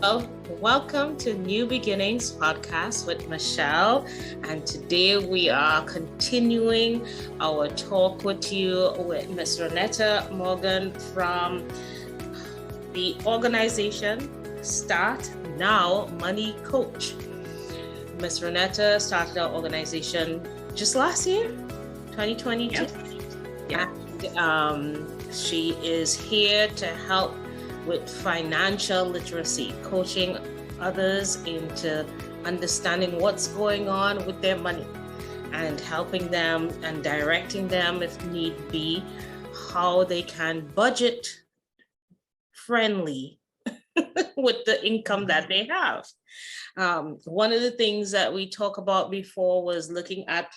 Well, welcome to New Beginnings podcast with Michelle. And today we are continuing our talk with you with Ms. Ronetta Morgan from the organization Start Now Money Coach. Ms. Ronetta started our organization just last year, 2022. Yeah. And she is here to help with financial literacy, coaching others into understanding what's going on with their money and helping them and directing them, if need be, how they can budget friendly with the income that they have. One of the things that we talked about before was looking at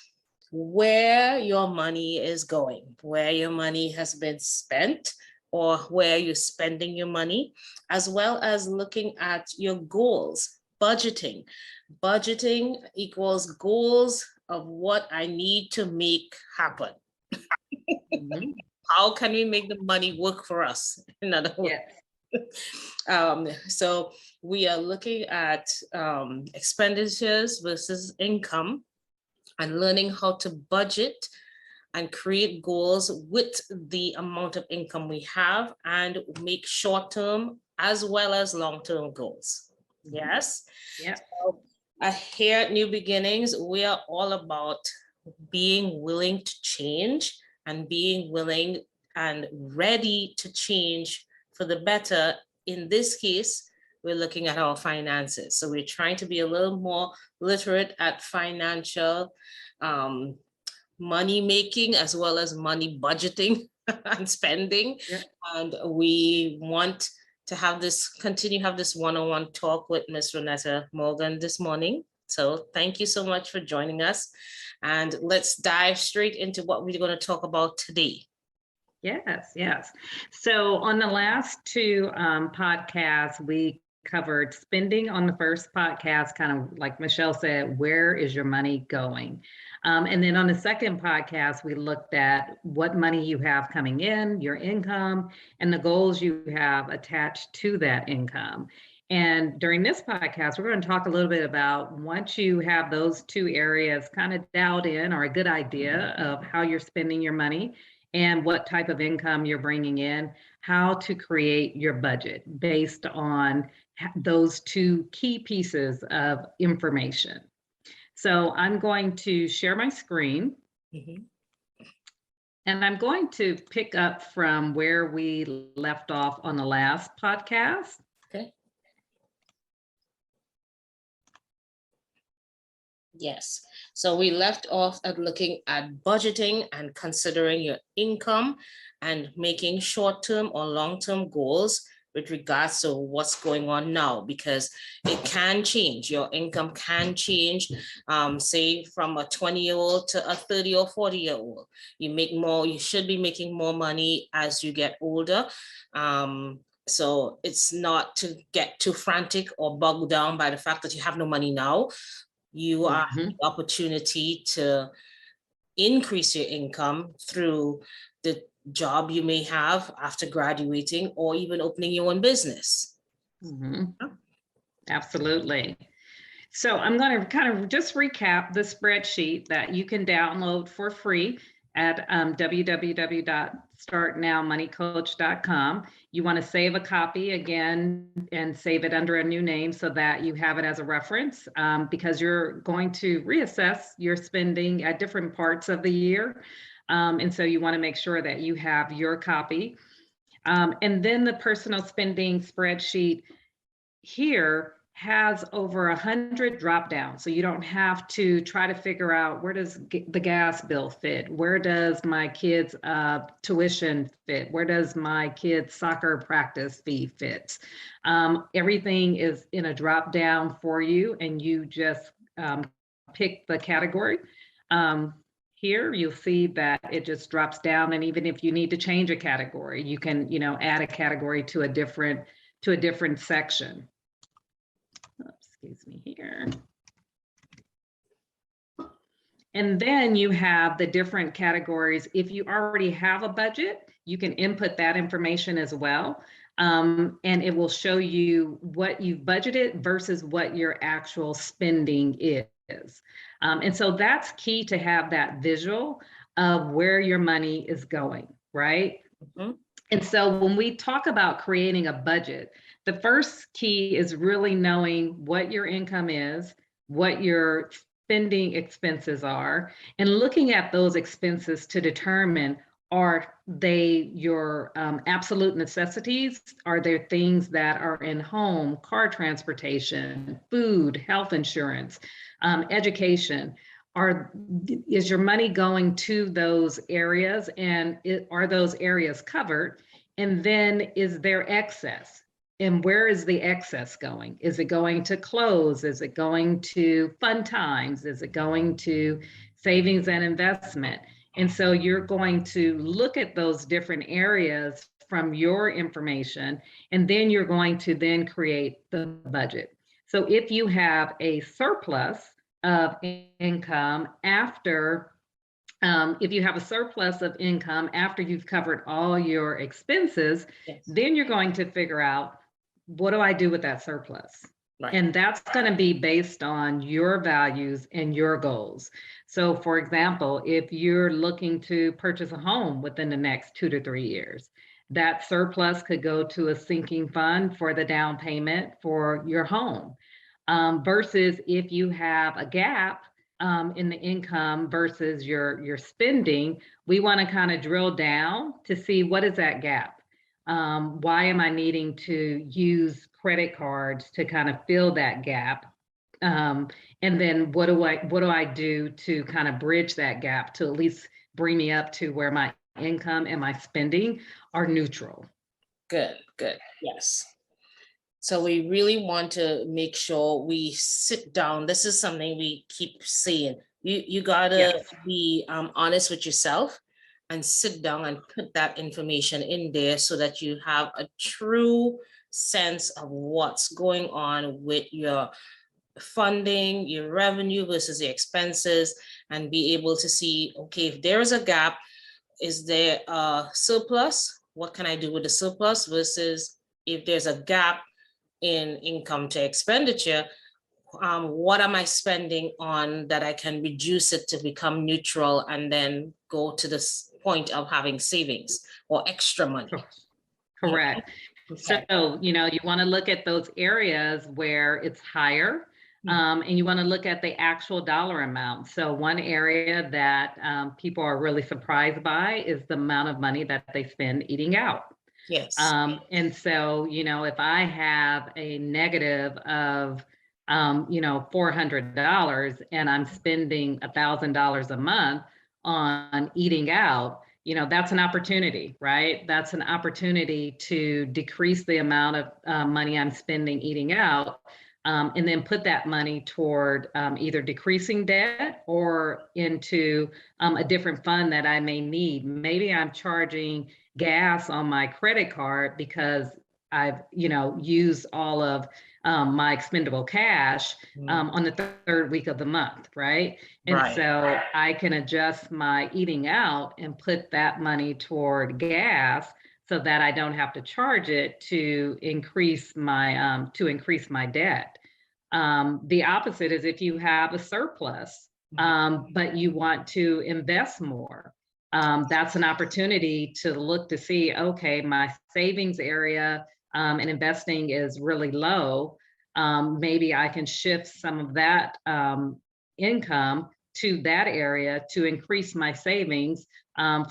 where your money is going, where your money has been spent, or where you're spending your money, as well as looking at your goals, budgeting. Budgeting equals goals of what I need to make happen. Mm-hmm. How can we make the money work for us? In other words. So we are looking at expenditures versus income and learning how to budget and create goals with the amount of income we have and make short-term as well as long-term goals. Yes? Yeah. So, here at New Beginnings, we are all about being willing to change and being willing and ready to change for the better. In this case, we're looking at our finances. So we're trying to be a little more literate at financial money making as well as money budgeting and spending. Yeah. And we want to continue have this one-on-one talk with Ms. Ronetta Morgan this morning. So thank you so much for joining us. And let's dive straight into what we're going to talk about today. Yes. So on the last two podcasts, we covered spending on the first podcast, kind of like Michelle said, where is your money going? And then on the second podcast, we looked at what money you have coming in, your income, and the goals you have attached to that income. And during this podcast, we're going to talk a little bit about once you have those two areas kind of dialed in or a good idea of how you're spending your money and what type of income you're bringing in, how to create your budget based on those two key pieces of information. So I'm going to share my screen. Mm-hmm. And I'm going to pick up from where we left off on the last podcast. Okay. Yes. So we left off at looking at budgeting and considering your income and making short-term or long-term goals with regards to what's going on now, because it can change. Your income can change, say from a 20-year-old to a 30 or 40-year-old. You make more, you should be making more money as you get older. So it's not to get too frantic or bogged down by the fact that you have no money now. You have the opportunity to increase your income through the job you may have after graduating or even opening your own business. Mm-hmm. Absolutely. So I'm going to kind of just recap the spreadsheet that you can download for free at www.startnowmoneycoach.com. You want to save a copy again and save it under a new name so that you have it as a reference, because you're going to reassess your spending at different parts of the year. And so you want to make sure that you have your copy. And then the personal spending spreadsheet here has over 100 drop downs. So you don't have to try to figure out where does the gas bill fit? Where does my kids' tuition fit? Where does my kids' soccer practice fee fit? Everything is in a drop down for you, and you just pick the category. Here you'll see that it just drops down, and even if you need to change a category, you can, add a category to a different section. Excuse me here. And then you have the different categories. If you already have a budget, you can input that information as well. And it will show you what you've budgeted versus what your actual spending is. And so that's key to have that visual of where your money is going, right? Mhm. And so when we talk about creating a budget, the first key is really knowing what your income is, what your spending expenses are, and looking at those expenses to determine, are they your absolute necessities? Are there things that are in home, car transportation, food, health insurance, education? Is your money going to those areas, and are those areas covered? And then is there excess? And where is the excess going? Is it going to clothes? Is it going to fun times? Is it going to savings and investment? And so you're going to look at those different areas from your information, and then you're going to then create the budget. So if you have a surplus of income after if you have a surplus of income after you've covered all your expenses, Yes. then you're going to figure out, what do I do with that surplus? Right. And that's going to be based on your values and your goals. So, for example, if you're looking to purchase a home within the next 2 to 3 years, that surplus could go to a sinking fund for the down payment for your home. Versus if you have a gap in the income versus your spending, we want to kind of drill down to see, what is that gap? Why am I needing to use credit cards to kind of fill that gap? And then what do I do to kind of bridge that gap to at least bring me up to where my income and my spending are neutral? Good, good. Yes. So we really want to make sure we sit down. This is something we keep saying. You gotta Yes. be honest with yourself and sit down and put that information in there so that you have a true sense of what's going on with your funding, your revenue versus your expenses, and be able to see, okay, if there is a gap, is there a surplus? What can I do with the surplus? Versus if there's a gap in income to expenditure, what am I spending on that I can reduce it to become neutral and then go to this point of having savings or extra money? Correct. Okay. So, you want to look at those areas where it's higher, and you want to look at the actual dollar amount. So one area that people are really surprised by is the amount of money that they spend eating out. Yes. And so, if I have a negative of, $400 and I'm spending $1,000 a month on eating out, that's an opportunity, right? That's an opportunity to decrease the amount of money I'm spending eating out, and then put that money toward either decreasing debt or into a different fund that I may need. Maybe I'm charging gas on my credit card because I've, used all of my expendable cash on the third week of the month, right? And Right. so I can adjust my eating out and put that money toward gas so that I don't have to charge it to increase my debt. The opposite is if you have a surplus, but you want to invest more. That's an opportunity to look to see, okay, my savings area and investing is really low. Maybe I can shift some of that income to that area to increase my savings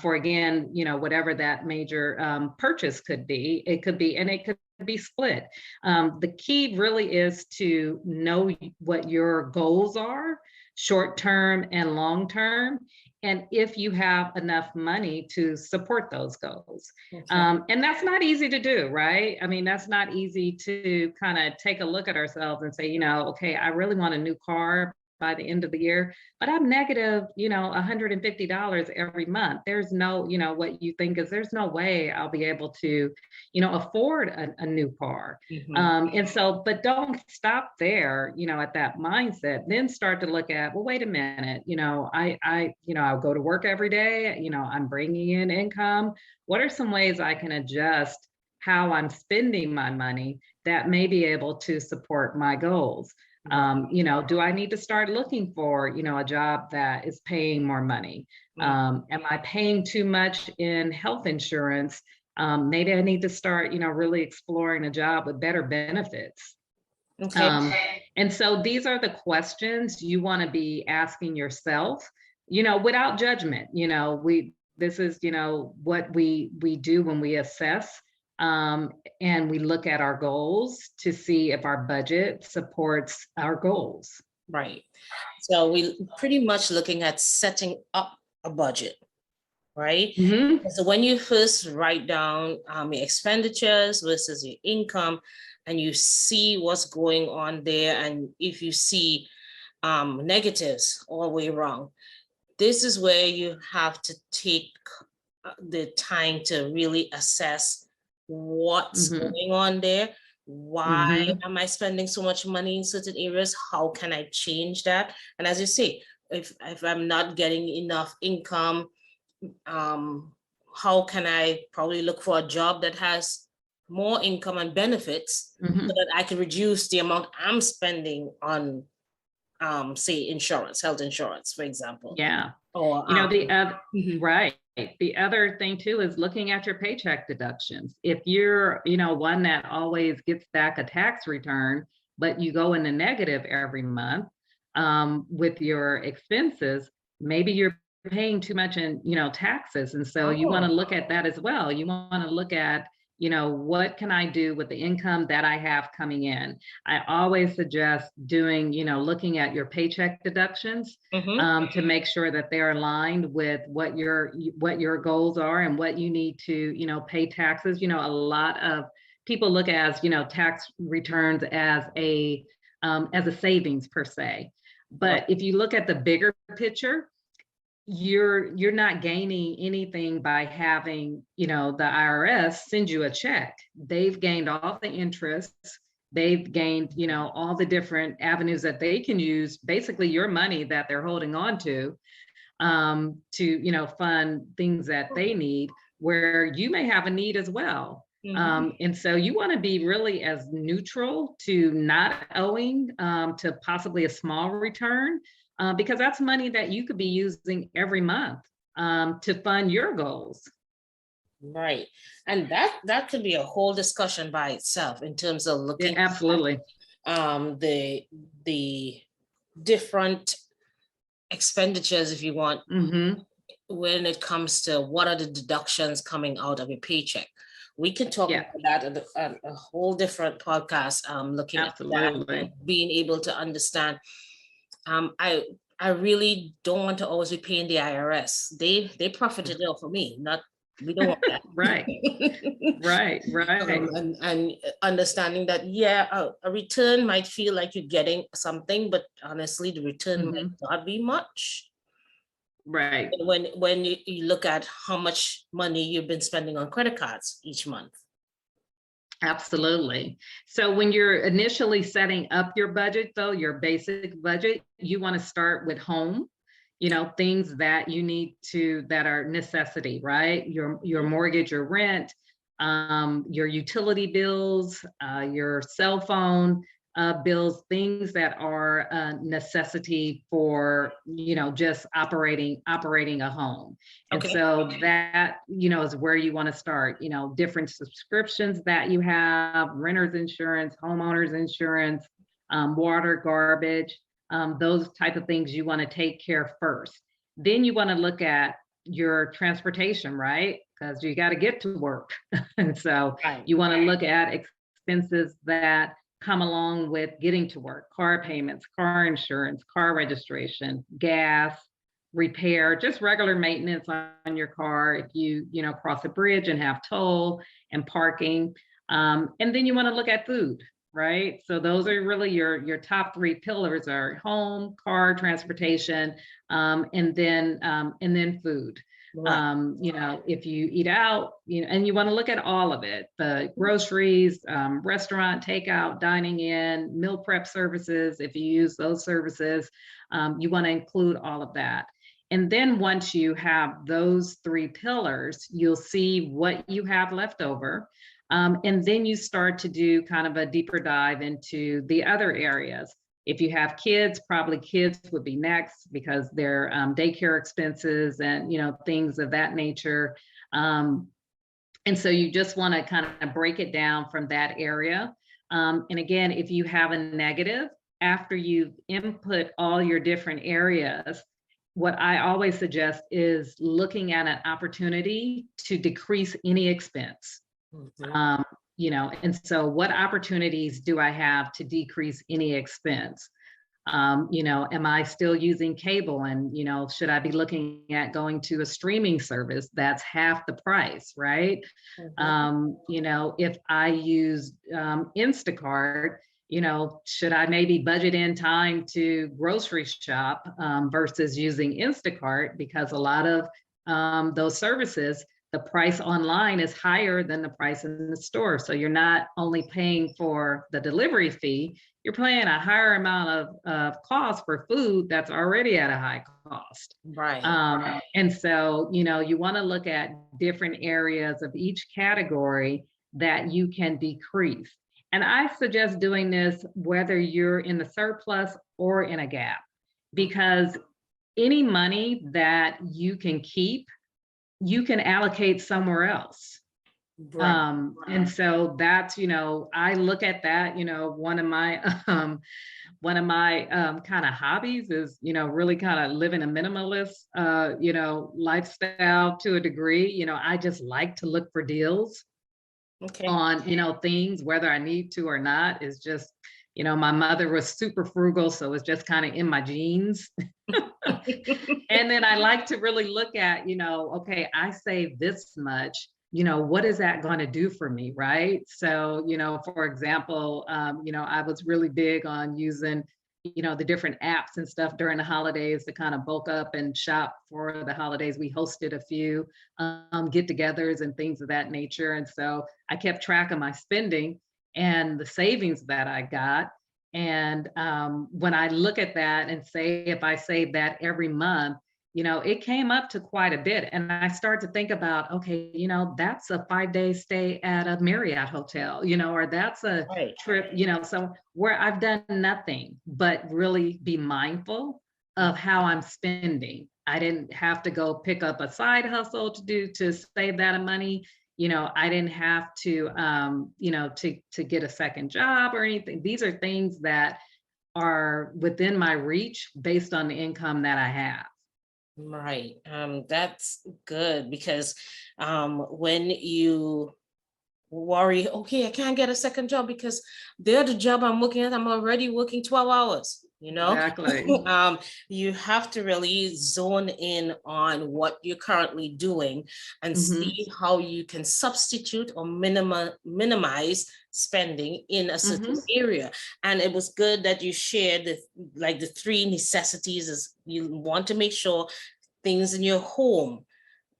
for, again, whatever that major purchase could be. It could be split. The key really is to know what your goals are, short term and long term, and if you have enough money to support those goals. Okay. And that's not easy to do, right? I mean, that's not easy to kind of take a look at ourselves and say, okay, I really want a new car, by the end of the year, but I'm negative, $150 every month. There's no, what you think is there's no way I'll be able to, afford a new car. Mhm. And so, but don't stop there, at that mindset. Then start to look at, well, wait a minute, I'll go to work every day. I'm bringing in income. What are some ways I can adjust how I'm spending my money that may be able to support my goals? Do I need to start looking for, a job that is paying more money? Am I paying too much in health insurance? Maybe I need to start, really exploring a job with better benefits. Okay. And so these are the questions you want to be asking yourself, without judgment. This is, what we do when we assess, and we look at our goals to see if our budget supports our goals. Right. So we pretty much looking at setting up a budget, right? Mhm. So when you first write down your expenditures versus your income, and you see what's going on there, and if you see negatives all the way wrong, this is where you have to take the time to really assess what's Mhm. going on there. Why Mhm. am I spending so much money in certain areas? How can I change that? And as you say, if I'm not getting enough income, how can I probably look for a job that has more income and benefits so Mhm. that I can reduce the amount I'm spending on, say, insurance, health insurance, for example. Yeah. Or The other, mhm. right. The other thing too is looking at your paycheck deductions. If you're, one that always gets back a tax return, but you go in the negative every month, with your expenses, maybe you're paying too much in, taxes. And so you want Oh, to look at that as well. You want to look at, what can I do with the income that I have coming in? I always suggest doing, looking at your paycheck deductions, mhm. to make sure that they're aligned with what your goals are and what you need to, pay taxes. A lot of people look as, tax returns as a savings per se. Right. But if you look at the bigger picture, you're not gaining anything by having, the IRS send you a check. They've gained all the interest. They've gained, all the different avenues that they can use, basically your money that they're holding on to, fund things that they need, where you may have a need as well. Mhm. And so you want to be really as neutral to not owing, to possibly a small return, because that's money that you could be using every month, to fund your goals. Right. And that could be a whole discussion by itself in terms of Yeah, looking absolutely. at the different expenditures, if you want, Hmm. when it comes to what are the deductions coming out of your paycheck. We can talk Yeah, about that at a whole different podcast, looking at that and absolutely. being able to understand. Um, I I really don't want to always be paying the IRS. They profited off of me, not we don't want that. Right, right, right. And understanding that, yeah, a return might feel like you're getting something, but honestly, the return might Hmm. not be much. Right. When you look at how much money you've been spending on credit cards each month. Absolutely. So when you're initially setting up your budget, though, your basic budget, you want to start with home, things that you need to that are necessity, right? Your mortgage, your rent, your utility bills, your cell phone bills, things that are a necessity for, just operating a home. And Okay. so that, is where you want to start, different subscriptions that you have, renter's insurance, homeowner's insurance, water, garbage, those type of things you want to take care first. Then you want to look at your transportation, right? Because you got to get to work. And so Right. you want to look at expenses that come along with getting to work, car payments, car insurance, car registration, gas, repair, just regular maintenance on your car if you cross a bridge and have toll and parking. And then you want to look at food. right? So those are really your top three pillars are home, car, transportation, and then food. Right. If you eat out, and you want to look at all of it, the groceries, restaurant, takeout, dining in, meal prep services, if you use those services, you want to include all of that. And then once you have those three pillars, you'll see what you have left over. And then you start to do kind of a deeper dive into the other areas. If you have kids, probably kids would be next because their daycare expenses and things of that nature. And so you just want to kind of break it down from that area. And again, if you have a negative after you've input all your different areas, what I always suggest is looking at an opportunity to decrease any expense. Mhm. And so what opportunities do I have to decrease any expense? Am I still using cable? And, should I be looking at going to a streaming service that's half the price, right? Mhm. If I use Instacart, should I maybe budget in time to grocery shop versus using Instacart? Because a lot of those services, the price online is higher than the price in the store. So you're not only paying for the delivery fee, you're paying a higher amount of cost for food that's already at a high cost. Right. And so, you want to look at different areas of each category that you can decrease. And I suggest doing this whether you're in the surplus or in a gap, because any money that you can keep, you can allocate somewhere else. Right. And so that's, I look at that, one of my kind of hobbies is, really kind of living a minimalist, lifestyle to a degree. I just like to look for deals Okay. on, things, whether I need to or not. Is just, my mother was super frugal, so it's just kind of in my genes. And then I like to really look at, okay, I save this much, what is that going to do for me? Right. So, for example, I was really big on using, the different apps and stuff during the holidays to kind of bulk up and shop for the holidays. We hosted a few get-togethers and things of that nature. And so I kept track of my spending and the savings that I got. And when I look at that and say, if I save that every month, it came up to quite a bit. And I started to think about, okay, that's a 5-day stay at a Marriott hotel, or that's a Right. trip, so where I've done nothing but really be mindful of how I'm spending. I didn't have to go pick up a side hustle to save that money. I didn't have to, to get a second job or anything. These are things that are within my reach based on the income that I have. Right. That's good because when you worry, okay, I can't get a second job because the other job I'm looking at, I'm already working 12 hours, Exactly. you have to really zone in on what you're currently doing and Hmm. see how you can substitute or minimize spending in a certain Hmm. area. And it was good that you shared the three necessities is you want to make sure things in your home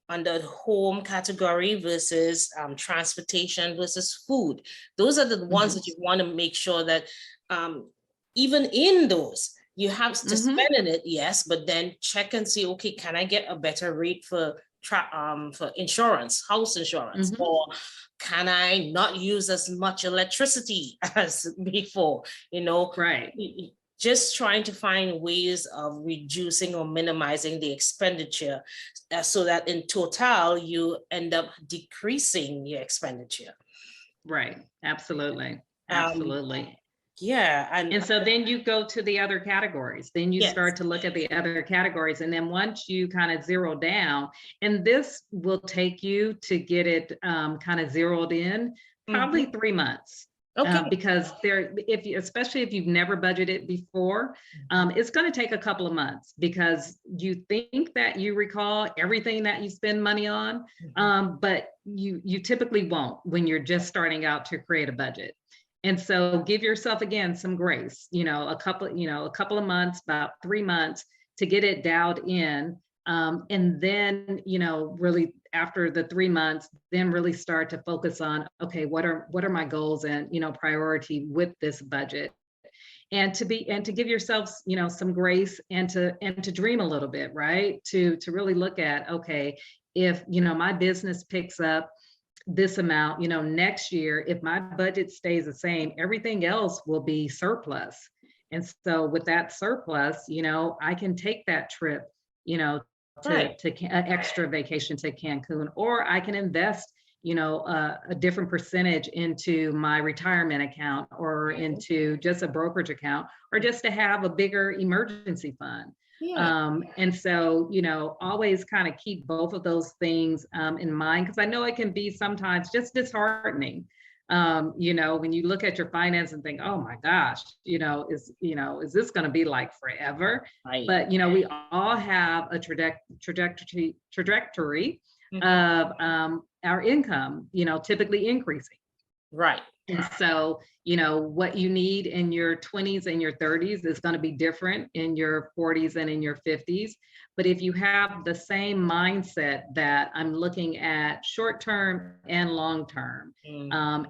under home category versus transportation versus food. Those are the ones Hmm. that you want to make sure that um, even in those, you have to Hmm. spend in it, yes, but then check and see, okay, can I get a better rate for insurance, house insurance, Hmm. or can I not use as much electricity as before? You know, Right. just trying to find ways of reducing or minimizing the expenditure so that in total you end up decreasing your expenditure. Right. Absolutely. Um, Absolutely. yeah, and And so then you go to the other categories. Then you yes. start to look at the other categories. And then once you kind of zero down, and this will take you to get it kind of zeroed in, probably Mhm. 3 months. Okay. Because especially if you've never budgeted before, it's going to take a couple of months because you think that you recall everything that you spend money on, Mhm. but you typically won't when you're just starting out to create a budget. And so give yourself again some grace, a couple of months, about 3 months to get it dialed in. And then, really after the 3 months, then really start to focus on, okay, what are my goals and, priority with this budget, and to give yourselves, some grace, and to dream a little bit, right? To really look at, okay, if, my business picks up this amount, next year, if my budget stays the same, everything else will be surplus. And so with that surplus, I can take that trip, you know, Right. to an extra vacation to Cancun, or I can invest, a different percentage into my retirement account, or into just a brokerage account, or just to have a bigger emergency fund. Yeah. And so, always kind of keep both of those things in mind, because I know it can be sometimes just disheartening. When you look at your finance and think, oh my gosh, is this going to be like forever? Right. But we all have a trajectory Mhm. of our income, typically increasing. Right. And so, what you need in your 20s and your 30s is going to be different in your 40s and in your 50s. But if you have the same mindset that I'm looking at short term and long term,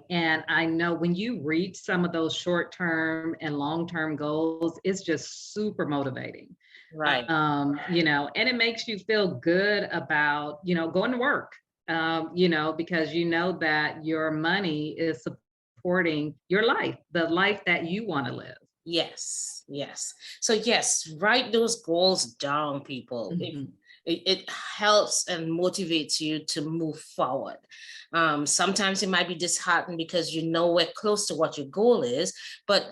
and I know when you reach some of those short term and long term goals, it's just super motivating. Right. And it makes you feel good about, going to work, because you know that your money is supporting your life, the life that you want to live. Yes. Yes. So yes, write those goals down, people. Mhm. It helps and motivates you to move forward. Sometimes it might be disheartening because we're close to what your goal is, but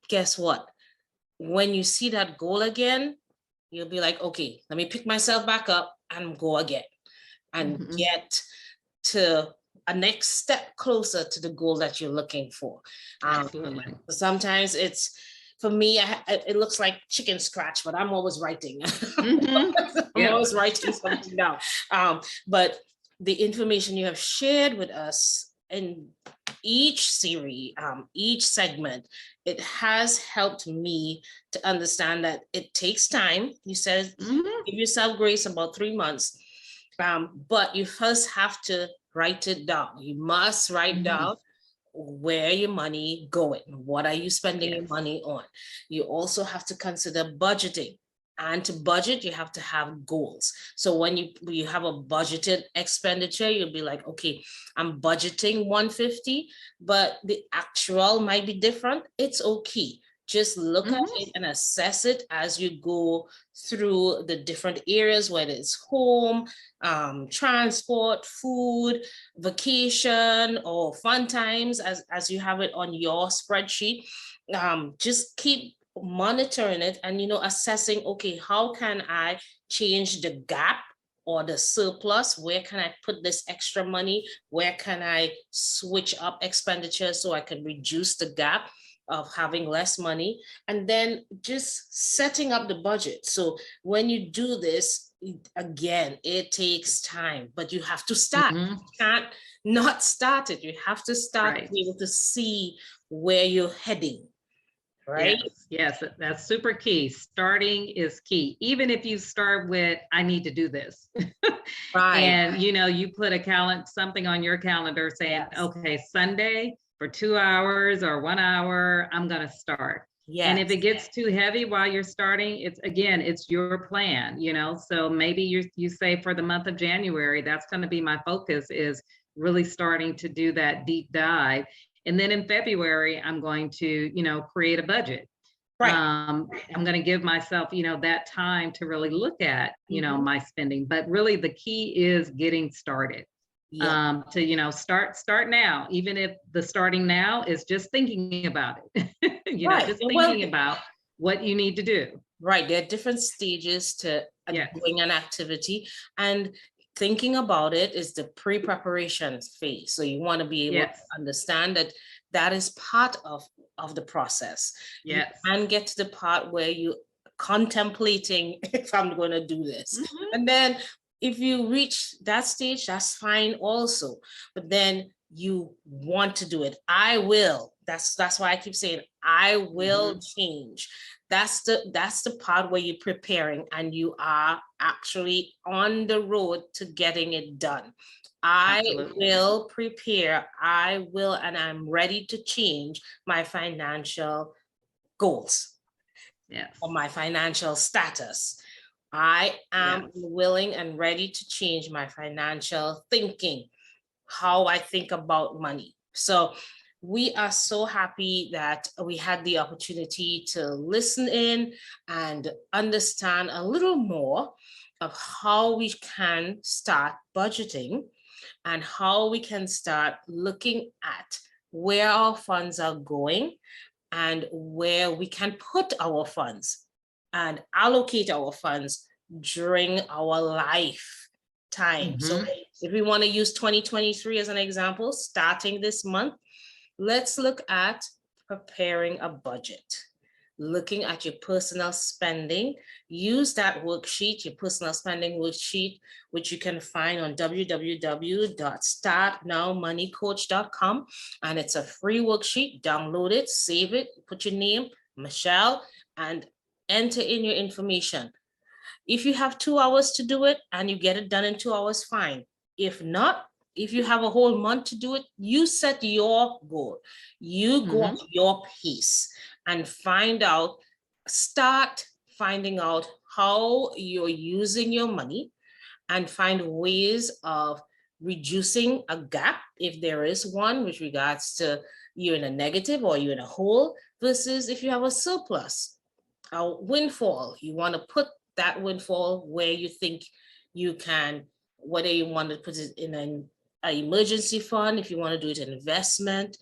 guess what? When you see that goal again, you'll be like, okay, let me pick myself back up and go again and Mhm. get to a next step closer to the goal that you're looking for. Absolutely. Sometimes for me, it looks like chicken scratch, but I'm always writing. Mhm. I'm Yep. always writing something down. But the information you have shared with us in each series, each segment, it has helped me to understand that it takes time. You said Mhm. give yourself grace about 3 months, but you first have to write it down. You must write Mhm. down where your money going, what are you spending your Yes. money on. You also have to consider budgeting, and to budget you have to have goals. So when you have a budgeted expenditure, you'll be like, okay, I'm budgeting 150, but the actual might be different. It's okay, just look at Mhm. it and assess it as you go through the different areas, whether it's home, transport, food, vacation, or fun times, as you have it on your spreadsheet. Just keep monitoring it and assessing, okay, how can I change the gap or the surplus? Where can I put this extra money? Where can I switch up expenditure so I can reduce the gap of having less money? And then just setting up the budget. So when you do this, again, it takes time, but you have to start. Mhm. You can't not start it. You have to start to Right. be able to see where you're heading, right? Yes. Yes. That's super key. Starting is key. Even if you start with, I need to do this. Right. And you put something on your calendar saying, Yes. okay, Sunday for 2 hours or 1 hour, I'm going to start. And if Yes. it gets too heavy while you're starting, it's your plan. So maybe you say for the month of January, that's going to be my focus, is really starting to do that deep dive. And then in February, I'm going to, create a budget. Right. I'm going to give myself, that time to really look at, Mhm. my spending. But really, the key is getting started. Yeah. To start now, even if the starting now is just thinking about it, Right. just Well, thinking about what you need to do. right. There are different stages to Yes. doing an activity, and thinking about it is the pre-preparation phase. So you want to be able to Yes. understand that that is part of the process. You Yes. can get to the part where you contemplating if I'm going to do this, Mhm. and then if you reach that stage, that's fine also. But then you want to do it. I will That's why I keep saying I will change. That's the part where you're preparing and you are actually on the road to getting it done. I Absolutely. will prepare. I will, and I'm ready to change my financial goals Yes. or my financial status. I am Yes. willing and ready to change my financial thinking, how I think about money. So we are so happy that we had the opportunity to listen in and understand a little more of how we can start budgeting and how we can start looking at where our funds are going and where we can put our funds and allocate our funds during our lifetime. So if we want to use 2023 as an example, starting this month, let's look at preparing a budget, looking at your personal spending. Use that worksheet, your personal spending worksheet, which you can find on www.startnowmoneycoach.com. And it's a free worksheet. Download it, save it, put your name, Michelle, and enter in your information. If you have 2 hours to do it and you get it done in 2 hours, fine. If not, if you have a whole month to do it, you set your goal. You go at your pace and start finding out how you're using your money and find ways of reducing a gap, if there is one, with regards to you're in a negative or you're in a hole, versus if you have a surplus, a windfall. You want to put that windfall where you think you can, whether you want to put it in an emergency fund, if you want to do it in investment,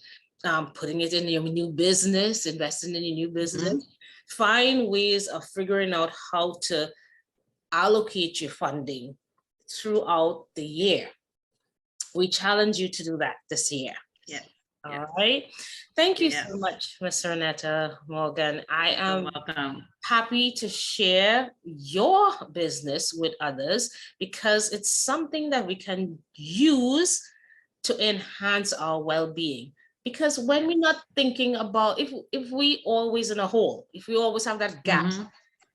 putting it in your new business, investing in your new business. Find ways of figuring out how to allocate your funding throughout the year. We challenge you to do that this year. Yes. All right. Thank you so much, Ms. Ronetta Morgan. I am happy to share your business with others because it's something that we can use to enhance our well-being. Because when we're not thinking about, if we always in a hole, if we always have that gap,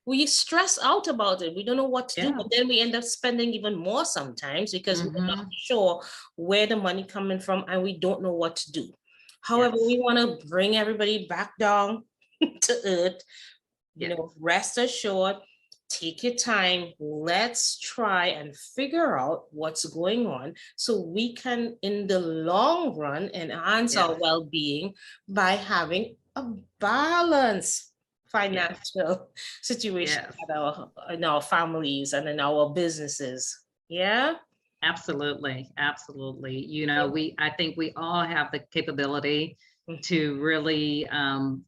we stress out about it. We don't know what to do, but then we end up spending even more sometimes because we're not sure where the money coming from and we don't know what to do. However, we want to bring everybody back down to earth. You know, rest assured, take your time. Let's try and figure out what's going on so we can, in the long run, enhance our well-being by having a balanced financial situation in our families and in our businesses. Yeah. Absolutely. Absolutely. You know, I think we all have the capability to really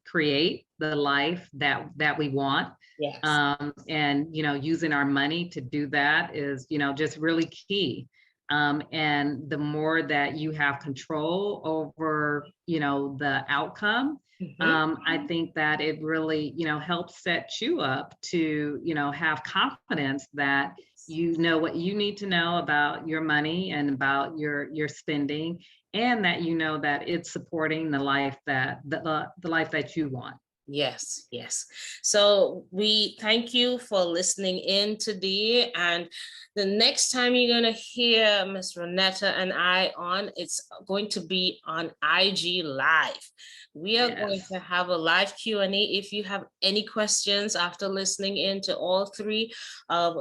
create the life that we want. Yes. And, you know, using our money to do that is, you know, just really key. And the more that you have control over, you know, the outcome, I think that it really, you know, helps set you up to, you know, have confidence that you know what you need to know about your money and about your spending, and that you know that it's supporting the life that the life that you want. Yes, yes. So we thank you for listening in today. And the next time you're going to hear Ms. Ronetta and I on, it's going to be on IG Live. We are going to have a live Q&A. If you have any questions after listening in to all three of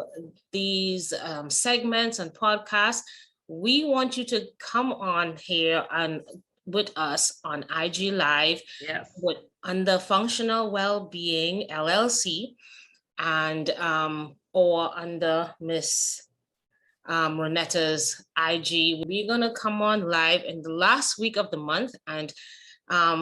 these segments and podcasts, we want you to come on here and with us on IG Live under Functional Wellbeing LLC and or under Miss Ronetta's IG. We're gonna come on live in the last week of the month and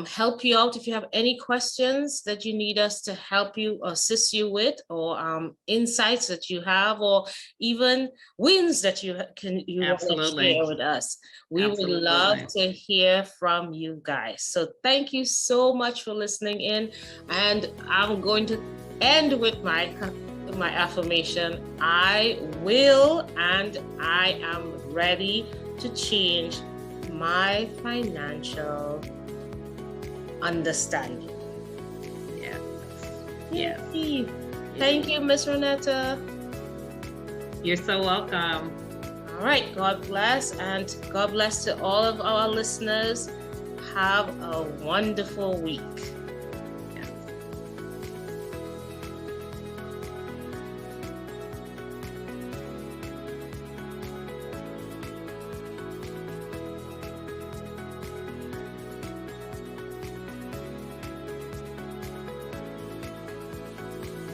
help you out. If you have any questions that you need us to help you, assist you with, or insights that you have, or even wins that you want to share with us, we would love to hear from you guys. So thank you so much for listening in, and I'm going to end with my affirmation. I will, and I am ready to change my financial understanding. Yes. Yes. Yay. Thank you, Miss Ronetta. You're so welcome. All right, God bless, and God bless to all of our listeners. Have a wonderful week.